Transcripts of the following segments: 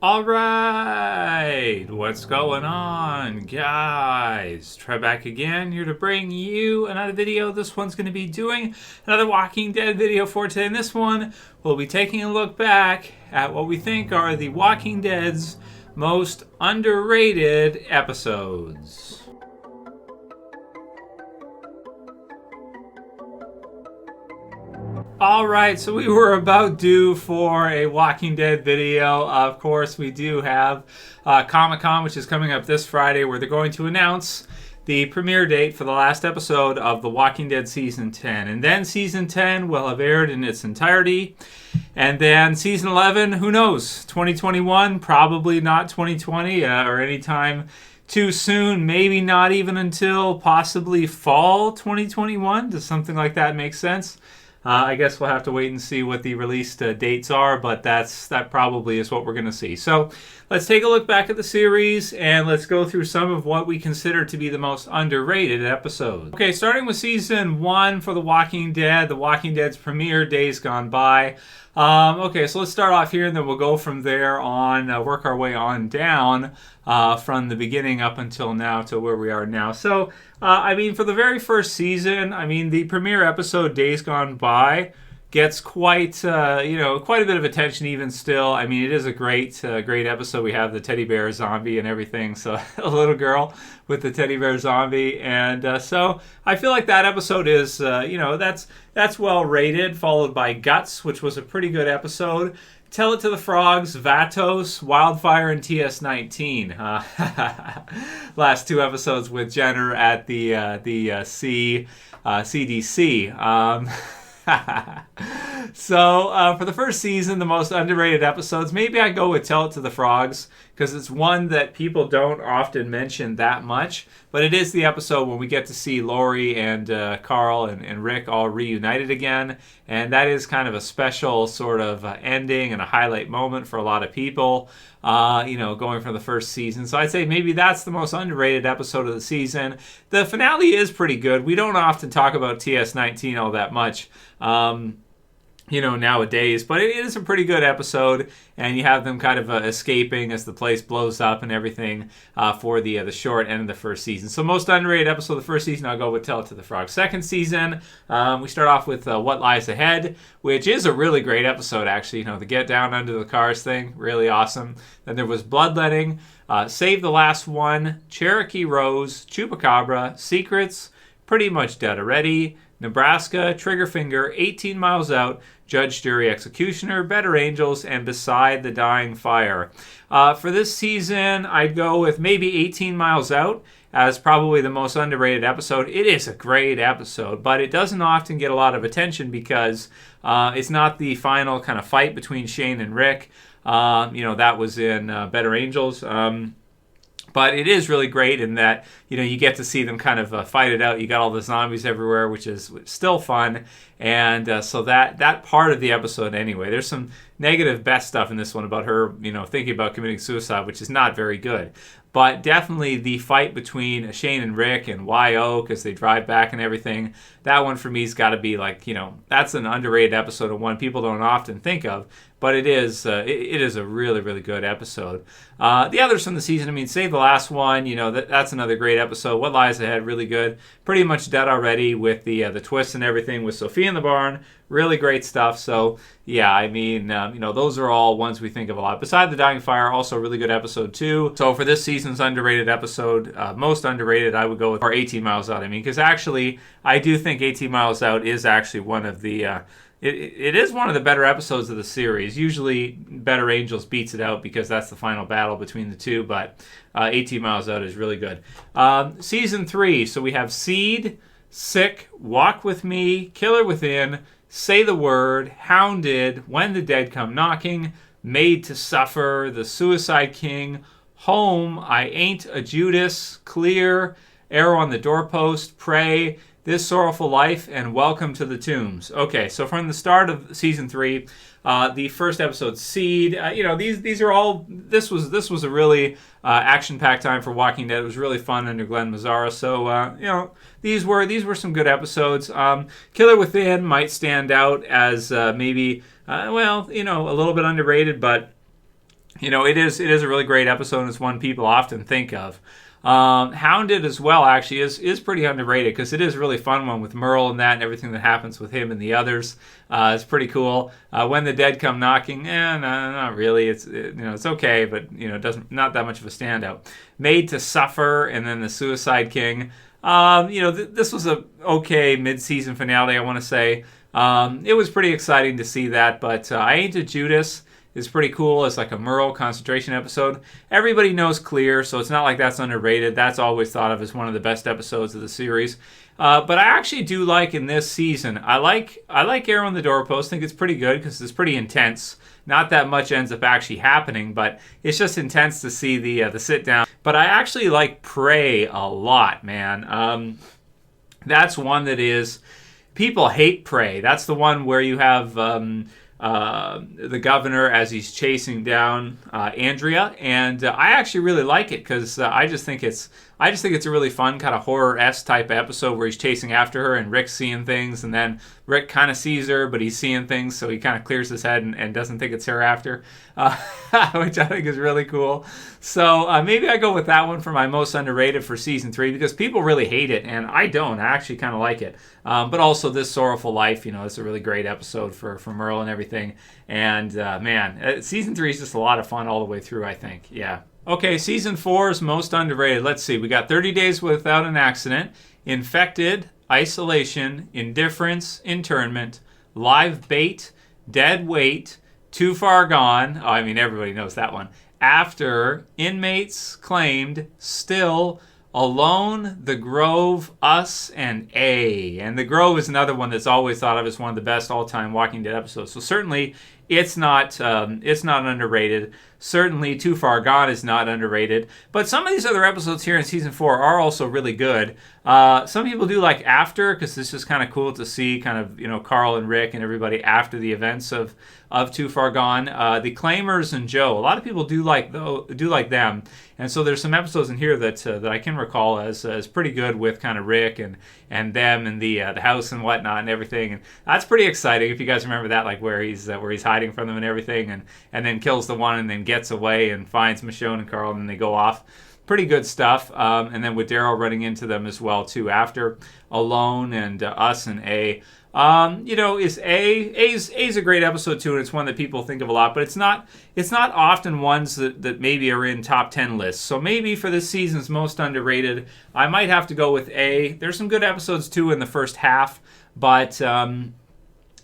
All right, what's going on, guys? Trev back again, here to bring you another video. This one's going to be doing another Walking Dead video for today. In this one, we'll be taking a look back at what we think are the Walking Dead's most underrated episodes. Alright, so we were about due for a Walking Dead video. Of course, we do have Comic-Con, which is coming up this Friday, where they're going to announce the premiere date for the last episode of The Walking Dead Season 10. And then Season 10 will have aired in its entirety. And then Season 11, who knows? 2021, probably not 2020 or anytime too soon. Maybe not even until possibly fall 2021. Does something like that make sense? I guess we'll have to wait and see what the release dates are, but that probably is what we're going to see. So let's take a look back at the series, and let's go through some of what we consider to be the most underrated episodes. Okay, starting with Season 1 for The Walking Dead, The Walking Dead's premiere, Days Gone By. Okay, so let's start off here, and then we'll go from there on, work our way on down from the beginning up until now to where we are now. So, for the very first season, the premiere episode, Days Gone By, gets quite a bit of attention even still. It is a great episode. We have the teddy bear zombie and everything. So a little girl with the teddy bear zombie, and so I feel like that episode is that's well rated. Followed by Guts, which was a pretty good episode. Tell It to the Frogs, Vatos, Wildfire, and TS19. Last two episodes with Jenner at the CDC. So for the first season, the most underrated episodes, maybe I go with Tell It to the Frogs, because it's one that people don't often mention that much, but it is the episode when we get to see Lori and Carl and Rick all reunited again, and that is kind of a special sort of ending and a highlight moment for a lot of people, going from the first season. So I'd say maybe that's the most underrated episode of the season. The finale is pretty good. We don't often talk about TS19 all that much, nowadays, but it is a pretty good episode, and you have them kind of escaping as the place blows up and everything for the short end of the first season. So most underrated episode of the first season, I'll go with Tell It to the Frog. Second season, we start off with What Lies Ahead, which is a really great episode, actually. The get down under the cars thing, really awesome. Then there was Bloodletting, Save the Last One, Cherokee Rose, Chupacabra, Secrets, Pretty Much Dead Already, Nebraska, Triggerfinger, 18 Miles Out, Judge, Jury, Executioner, Better Angels, and Beside the Dying Fire. For this season, I'd go with maybe 18 Miles Out as probably the most underrated episode. It is a great episode, but it doesn't often get a lot of attention because it's not the final kind of fight between Shane and Rick. That was in Better Angels. But it is really great in that, you get to see them kind of fight it out. You got all the zombies everywhere, which is still fun. And so that part of the episode anyway. There's some negative Beth stuff in this one about her, thinking about committing suicide, which is not very good. But definitely the fight between Shane and Rick and YO, because they drive back and everything, that one for me has got to be like, that's an underrated episode of one people don't often think of. But it is a really, really good episode. The others from the season, Save the Last One, that's another great episode. What Lies Ahead, really good. Pretty Much Dead Already with the twists and everything with Sophia in the barn. Really great stuff. So, yeah, those are all ones we think of a lot. Beside the Dying Fire, also a really good episode, too. So, for this season's underrated episode, most underrated, I would go with 18 Miles Out. Because actually, I do think 18 Miles Out is actually one of the... It is one of the better episodes of the series. Usually, Better Angels beats it out because that's the final battle between the two, but 18 Miles Out is really good. Season 3, so we have Seed, Sick, Walk With Me, Killer Within, Say the Word, Hounded, When the Dead Come Knocking, Made to Suffer, The Suicide King, Home, I Ain't a Judas, Clear, Arrow on the Doorpost, Pray, This Sorrowful Life, and Welcome to the Tombs. Okay, so from the start of Season 3, the first episode, Seed, these are all, this was a really action-packed time for Walking Dead. It was really fun under Glenn Mazzara, so, these were some good episodes. Killer Within might stand out as maybe, a little bit underrated, but it is a really great episode, and it's one people often think of. Hounded as well actually is pretty underrated because it is a really fun one with Merle and that and everything that happens with him and the others. It's pretty cool. When the Dead Come Knocking, no, not really. It's okay, but not that much of a standout. Made to Suffer, and then the Suicide King. This was a okay mid-season finale, I want to say. It was pretty exciting to see that, but I Ain't a Judas is pretty cool. It's like a Merle concentration episode. Everybody knows Clear, so it's not like that's underrated. That's always thought of as one of the best episodes of the series. But I actually do like in this season, I like Arrow on the Doorpost. I think it's pretty good because it's pretty intense. Not that much ends up actually happening, but it's just intense to see the sit down. But I actually like Prey a lot, man. That's one that is, people hate Prey. That's the one where you have the governor as he's chasing down Andrea, and I actually really like it because I just think it's a really fun kind of horror-esque type episode where he's chasing after her and Rick's seeing things, and then Rick kind of sees her, but he's seeing things, so he kind of clears his head and doesn't think it's her after, which I think is really cool. So maybe I go with that one for my most underrated for season 3 because people really hate it, and I don't. I actually kind of like it. But also This Sorrowful Life, it's a really great episode for Merle and everything. And man, season 3 is just a lot of fun all the way through, I think. Yeah. Okay, season 4 is most underrated. Let's see. We got 30 Days Without an Accident, Infected, Isolation, Indifference, Internment, Live Bait, Dead Weight, Too Far Gone. Oh, I mean, everybody knows that one. After, Inmates, Claimed, Still, Alone, The Grove, Us, and A. And The Grove is another one that's always thought of as one of the best all-time Walking Dead episodes. So certainly it's not underrated. Certainly Too Far Gone is not underrated. But some of these other episodes here in season 4 are also really good. Some people do like After because it's just kind of cool to see kind of, Carl and Rick and everybody after the events of Too Far Gone. The Claimers and Joe. A lot of people do like them. And so there's some episodes in here that I can recall as pretty good with kind of Rick and them and the house and whatnot and everything. And that's pretty exciting if you guys remember that, like where he's hiding from them and everything, and then kills the one and then gets away and finds Michonne and Carl and they go off. Pretty good stuff. And then with Daryl running into them as well too after Alone and Us and A. Is A's a great episode too, and it's one that people think of a lot, but it's not often ones that maybe are in top 10 lists. So maybe for this season's most underrated, I might have to go with A. There's some good episodes too in the first half, but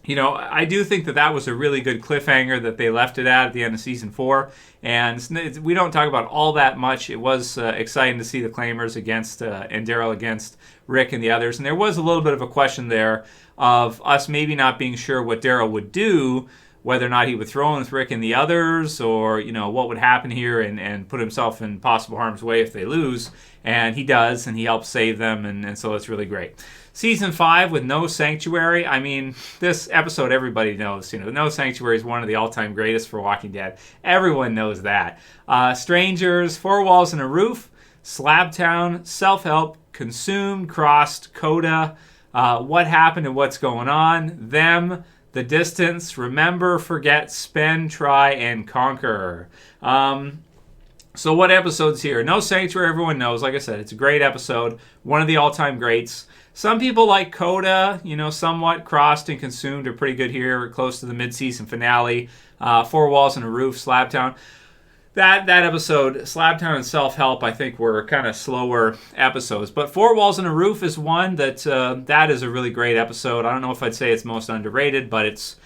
I do think that was a really good cliffhanger that they left it at the end of season 4. And we don't talk about all that much. It was exciting to see the Claimers against and Daryl against Rick and the others. And there was a little bit of a question there of us maybe not being sure what Daryl would do, whether or not he would throw in with Rick and the others, or what would happen here and put himself in possible harm's way if they lose. And he does, and he helps save them, and so it's really great. Season 5 with No Sanctuary. I mean, this episode everybody knows. No Sanctuary is one of the all-time greatest for Walking Dead. Everyone knows that. Strangers, Four Walls and a Roof, Slabtown, Self-Help, Consumed, Crossed, Coda, What Happened and What's Going On, Them, The Distance, Remember, Forget, Spend, Try, and Conquer. So what episodes here? No Sanctuary, everyone knows. Like I said, it's a great episode. One of the all-time greats. Some people like Coda, somewhat. Crossed and Consumed are pretty good here, close to the mid-season finale. Four Walls and a Roof, Slabtown. That episode, Slabtown and Self-Help, I think were kind of slower episodes. But Four Walls and a Roof is one that is a really great episode. I don't know if I'd say it's most underrated, but it's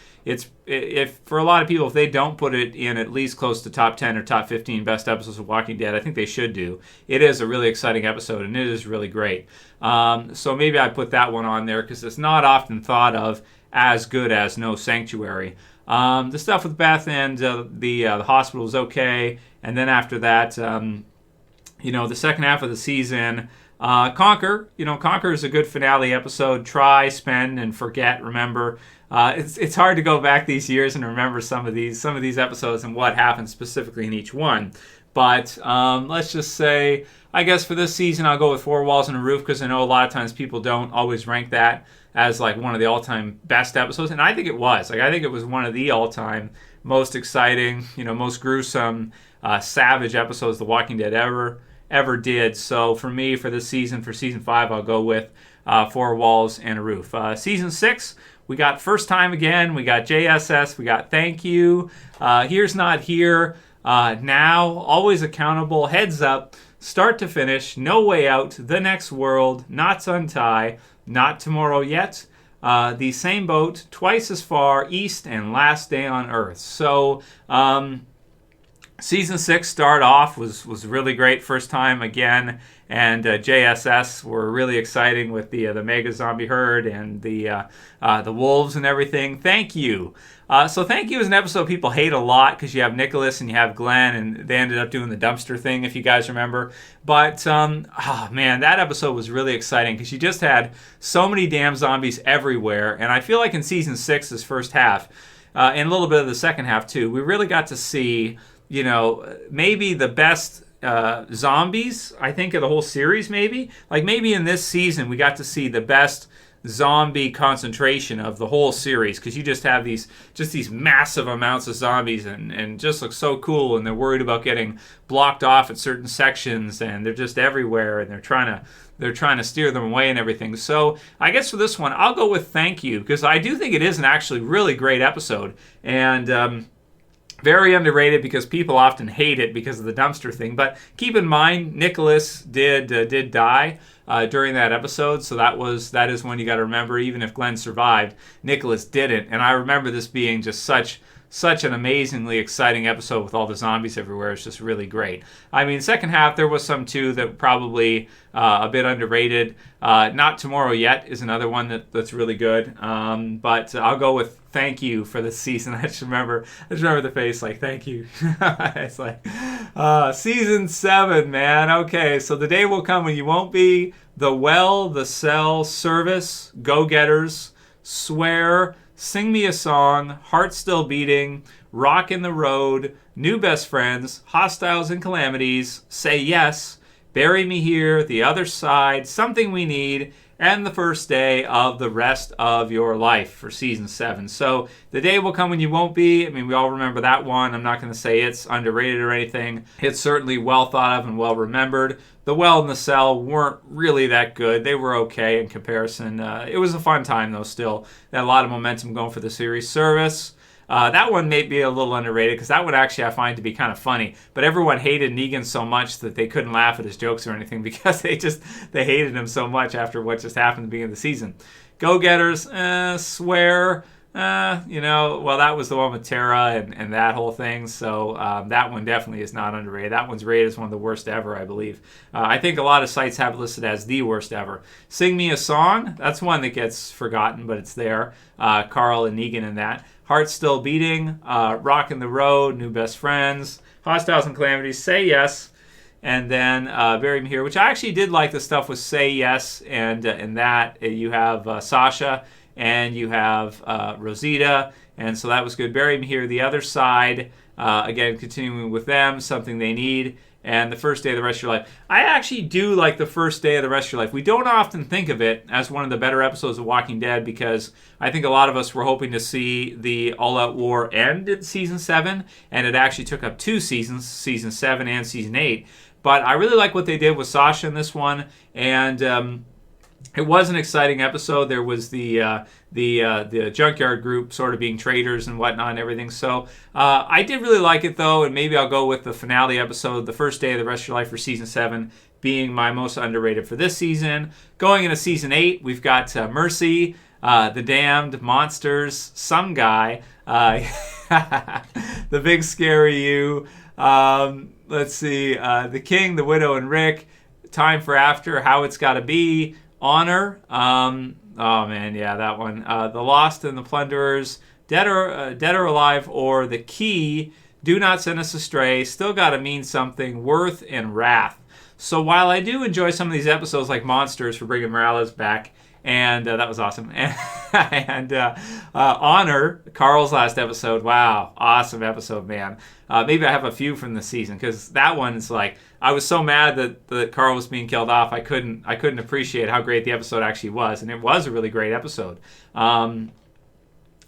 if for a lot of people, if they don't put it in at least close to top 10 or top 15 best episodes of Walking Dead, I think they should do. It is a really exciting episode, and it is really great. So maybe I put that one on there because it's not often thought of as good as No Sanctuary. The stuff with Beth and the hospital is okay, and then after that, the second half of the season, Conquer. Conquer is a good finale episode. Try, Spend, and Forget. Remember. It's hard to go back these years and remember some of these episodes and what happened specifically in each one. But let's just say, I guess for this season, I'll go with Four Walls and a Roof because I know a lot of times people don't always rank that as like one of the all-time best episodes, and I think it was. I think it was one of the all-time most exciting, most gruesome, savage episodes The Walking Dead ever did. So for me, for this season, for season 5, I'll go with Four Walls and a Roof. Season 6, we got First Time Again, we got JSS, we got Thank You, Here's Not Here, Now, Always Accountable, Heads Up, Start to Finish, No Way Out, The Next World, Knots Untie, Not Tomorrow Yet, The Same Boat, Twice as Far, East, and Last Day on Earth. So, Season 6 start off was really great. First Time Again, and JSS were really exciting with the mega zombie herd and the wolves and everything. Thank You. So Thank You is an episode people hate a lot because you have Nicholas and you have Glenn, and they ended up doing the dumpster thing, if you guys remember. But, man, that episode was really exciting because you just had so many damn zombies everywhere. And I feel like in Season 6, this first half, and a little bit of the second half too, we really got to see, maybe the best zombies, I think, of the whole series, maybe. Like, maybe in this season, we got to see the best zombie concentration of the whole series, because you just have these massive amounts of zombies, and just look so cool, and they're worried about getting blocked off at certain sections, and they're just everywhere, and they're trying to steer them away and everything. So I guess for this one, I'll go with Thank You, because I do think it is an actually really great episode, and very underrated because people often hate it because of the dumpster thing. But keep in mind, Nicholas did die during that episode, so that is one you got to remember. Even if Glenn survived, Nicholas didn't. And I remember this being just such an amazingly exciting episode with all the zombies everywhere. It's just really great. I mean, second half, there was some too that probably a bit underrated. Not Tomorrow Yet is another one that's really good. But I'll go with Thank You for this season. I just remember the face, like, thank you. It's like, season 7, man. Okay, so the day will come when you won't be. The Well, The Cell, Service, Go-Getters, Swear, Sing Me a Song, Heart Still Beating, Rockin' the Road, New Best Friends, Hostiles and Calamities, Say Yes, Bury Me Here, The Other Side, Something We Need, and The First Day of the Rest of Your Life for Season 7. So the day will come when you won't be. I mean, we all remember that one. I'm not going to say it's underrated or anything. It's certainly well thought of and well remembered. The Well and the Cell weren't really that good. They were okay in comparison. It was a fun time, though, still. They had a lot of momentum going for the series. Service. That one may be a little underrated because that one actually I find to be kind of funny. But everyone hated Negan so much that they couldn't laugh at his jokes or anything because they hated him so much after what just happened at the beginning of the season. Go-Getters, Swear, well, that was the one with Tara and that whole thing. So that one definitely is not underrated. That one's rated as one of the worst ever, I believe. I think a lot of sites have it listed as the worst ever. Sing Me a Song, that's one that gets forgotten, but it's there. Carl and Negan in that. Heart Still Beating, Rockin' the Road, New Best Friends, Hostiles and Calamities, Say Yes, and then Bury Me Here, which I actually did like the stuff with Say Yes, and in that you have Sasha and you have Rosita, and so that was good. Bury Me Here, The Other Side, again, continuing with them, Something They Need, and The First Day of the Rest of Your Life. I actually do like The First Day of the Rest of Your Life. We don't often think of it as one of the better episodes of Walking Dead because I think a lot of us were hoping to see the all-out war end in Season 7, and it actually took up 2 seasons, Season 7 and Season 8. But I really like what they did with Sasha in this one, and it was an exciting episode. There was the junkyard group sort of being traitors and whatnot and everything. So I did really like it, though, and maybe I'll go with the finale episode, The First Day of the Rest of Your Life for Season 7, being my most underrated for this season. Going into Season 8, we've got Mercy, The Damned, Monsters, Some Guy, The Big Scary You, let's see, The King, The Widow, and Rick, Time for After, How It's Gotta Be, Honor, oh man, yeah, that one, The Lost and the Plunderers, Dead or Alive, or The Key, Do Not Send Us Astray, Still Gotta Mean Something, Worth, and Wrath. So while I do enjoy some of these episodes like Monsters for bringing Morales back, and that was awesome, and Honor, Carl's last episode, wow, awesome episode, man. Maybe I have a few from the season, because that one's like, I was so mad that Carl was being killed off, I couldn't appreciate how great the episode actually was, and it was a really great episode.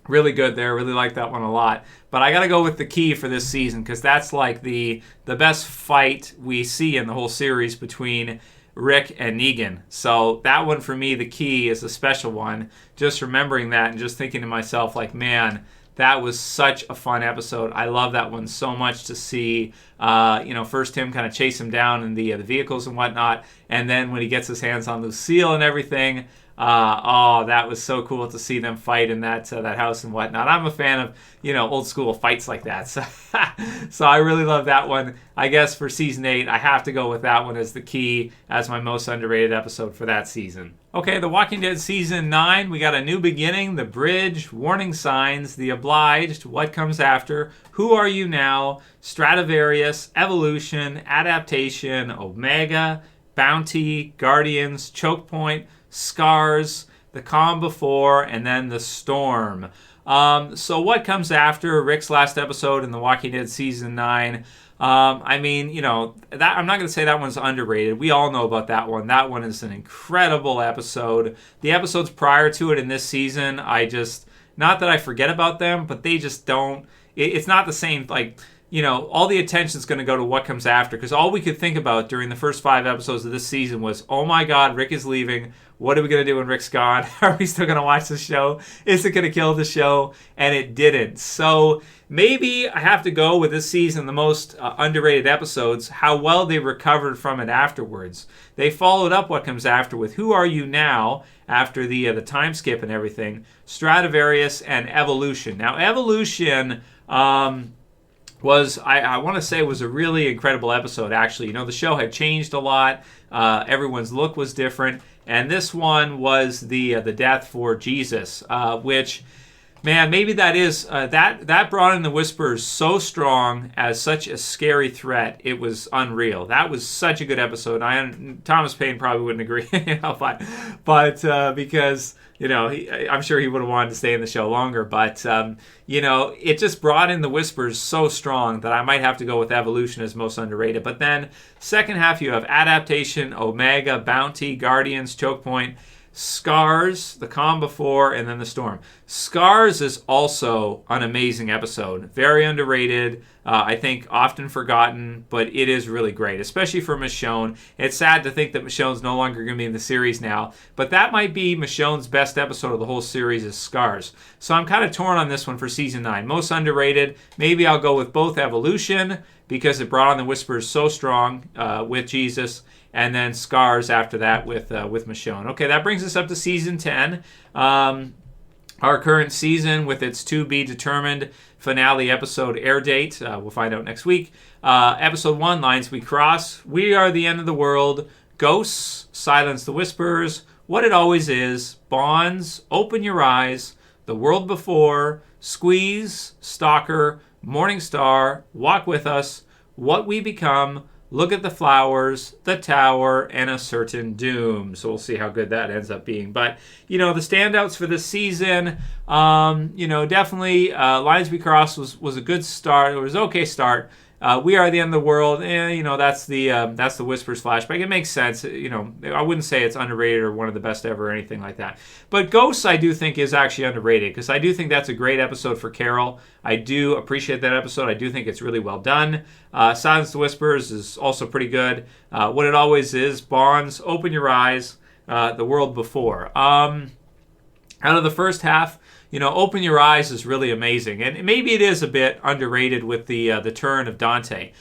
Really good there. Really like that one a lot. But I got to go with the key for this season because that's like the best fight we see in the whole series between Rick and Negan. So that one for me, the key, is a special one. Just remembering that and just thinking to myself, like, man, that was such a fun episode. I love that one so much to see. First him kind of chase him down in the vehicles and whatnot, and then when he gets his hands on Lucille and everything. That was so cool to see them fight in that house and whatnot. I'm a fan of old school fights like that, so I really love that one. I guess for season 8, I have to go with that one as the key, as my most underrated episode for that season. Okay, The Walking Dead season 9, we got a new beginning, the bridge, warning signs, the obliged, what comes after, who are you now, Stradivarius, evolution, adaptation, Omega, bounty, guardians, choke point, scars, the calm before, and then the storm. So what comes after Rick's last episode in The Walking Dead season 9? That I'm not going to say that one's underrated. We all know about that one. That one is an incredible episode. The episodes prior to it in this season, not that I forget about them, but they just don't. It's not the same. All the attention's going to go to what comes after, because all we could think about during the first 5 episodes of this season was, oh my God, Rick is leaving. What are we going to do when Rick's gone? Are we still going to watch the show? Is it going to kill the show? And it didn't. So maybe I have to go with this season, the most underrated episodes, how well they recovered from it afterwards. They followed up what comes after with Who Are You Now, after the time skip and everything, Stradivarius, and Evolution. Now, Evolution was, I want to say, was a really incredible episode, actually. The show had changed a lot. Everyone's look was different. And this one was the death for Jesus, which, man, maybe that is, that brought in the Whisperers so strong as such a scary threat. It was unreal. That was such a good episode. Thomas Paine probably wouldn't agree, but because, I'm sure he would have wanted to stay in the show longer, but, it just brought in the Whispers so strong that I might have to go with Evolution as most underrated. But then, second half, you have Adaptation, Omega, Bounty, Guardians, Choke Point, Scars, The Calm Before, and then The Storm. Scars is also an amazing episode. Very underrated. I think often forgotten, but it is really great, especially for Michonne. It's sad to think that Michonne's no longer going to be in the series now, but that might be Michonne's best episode of the whole series is Scars. So I'm kind of torn on this one for season 9. Most underrated, maybe I'll go with both Evolution, because it brought on the Whispers so strong with Jesus, and then Scars after that with Michonne. Okay, that brings us up to season 10. Our current season with its to-be-determined finale episode air date. We'll find out next week. Episode 1, Lines We Cross. We Are the End of the World. Ghosts. Silence the Whispers. What It Always Is. Bonds. Open Your Eyes. The World Before. Squeeze. Stalker. Morning Star. Walk With Us. What We Become. Look at the Flowers, The Tower, and A Certain Doom. So we'll see how good that ends up being. But, the standouts for this season, definitely Lines We Cross was a good start. It was an okay start. We Are the End of the World, that's the Whispers flashback. It makes sense. I wouldn't say it's underrated or one of the best ever or anything like that. But Ghosts, I do think, is actually underrated, because I do think that's a great episode for Carol. I do appreciate that episode. I do think it's really well done. Silence the Whispers is also pretty good. What It Always Is, Bonds, Open Your Eyes, The World Before. Out of the first half, Open Your Eyes is really amazing. And maybe it is a bit underrated with the turn of Dante.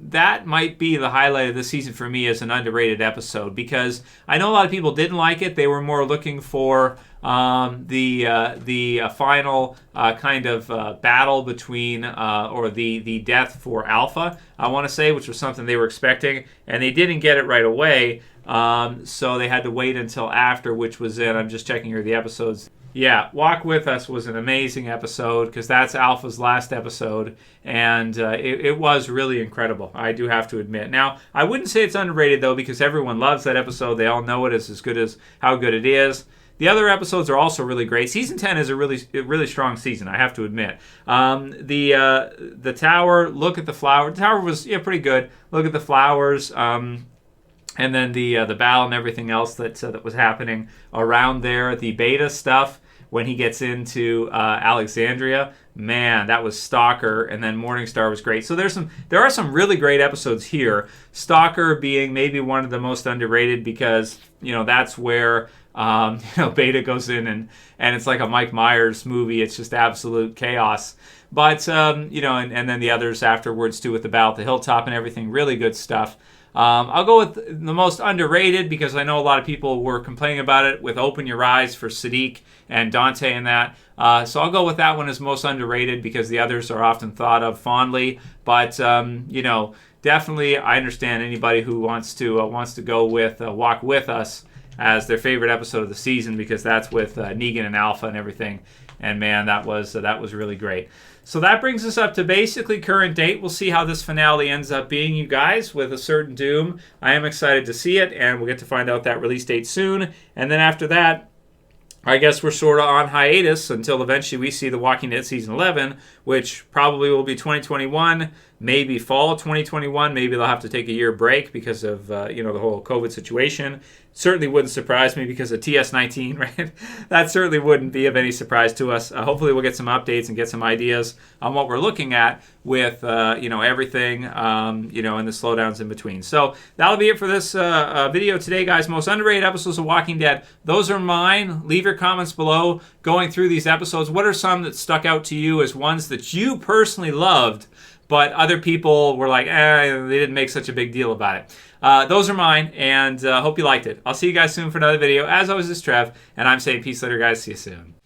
That might be the highlight of the season for me as an underrated episode, because I know a lot of people didn't like it. They were more looking for the final kind of battle between, or the death for Alpha, I want to say, which was something they were expecting. And they didn't get it right away. So they had to wait until after, which was it. I'm just checking here the episodes. Yeah, Walk With Us was an amazing episode, because that's Alpha's last episode, and it was really incredible, I do have to admit. Now, I wouldn't say it's underrated, though, because everyone loves that episode. They all know it is as good as how good it is. The other episodes are also really great. Season 10 is a really strong season, I have to admit. The Tower, Look at the Flower. The Tower was pretty good. Look at the Flowers. And then the battle and everything else that was happening around there. The beta stuff when he gets into Alexandria. Man, that was Stalker, and then Morningstar was great. So there are some really great episodes here. Stalker being maybe one of the most underrated because that's where Beta goes in and it's like a Mike Myers movie. It's just absolute chaos. But and then the others afterwards too with the Battle at the Hilltop and everything. Really good stuff. I'll go with the most underrated because I know a lot of people were complaining about it with Open Your Eyes for Sadiq and Dante and that. So I'll go with that one as most underrated because the others are often thought of fondly. But, definitely I understand anybody who wants to go with Walk With Us as their favorite episode of the season because that's with Negan and Alpha and everything. And, man, that was really great. So that brings us up to basically current date. We'll see how this finale ends up being, you guys, with a certain doom. I am excited to see it, and we'll get to find out that release date soon. And then after that, I guess we're sort of on hiatus until eventually we see The Walking Dead Season 11, which probably will be 2021, maybe fall 2021. Maybe they'll have to take a year break because of, the whole COVID situation. Certainly wouldn't surprise me because of TS19, right? That certainly wouldn't be of any surprise to us. Hopefully we'll get some updates and get some ideas on what we're looking at with, everything, and the slowdowns in between. So that'll be it for this video today, guys. Most underrated episodes of Walking Dead. Those are mine. Leave your comments below going through these episodes. What are some that stuck out to you as ones that you personally loved, but other people were like, they didn't make such a big deal about it? Those are mine, and hope you liked it. I'll see you guys soon for another video. As always, this is Trev, and I'm saying peace later, guys. See you soon.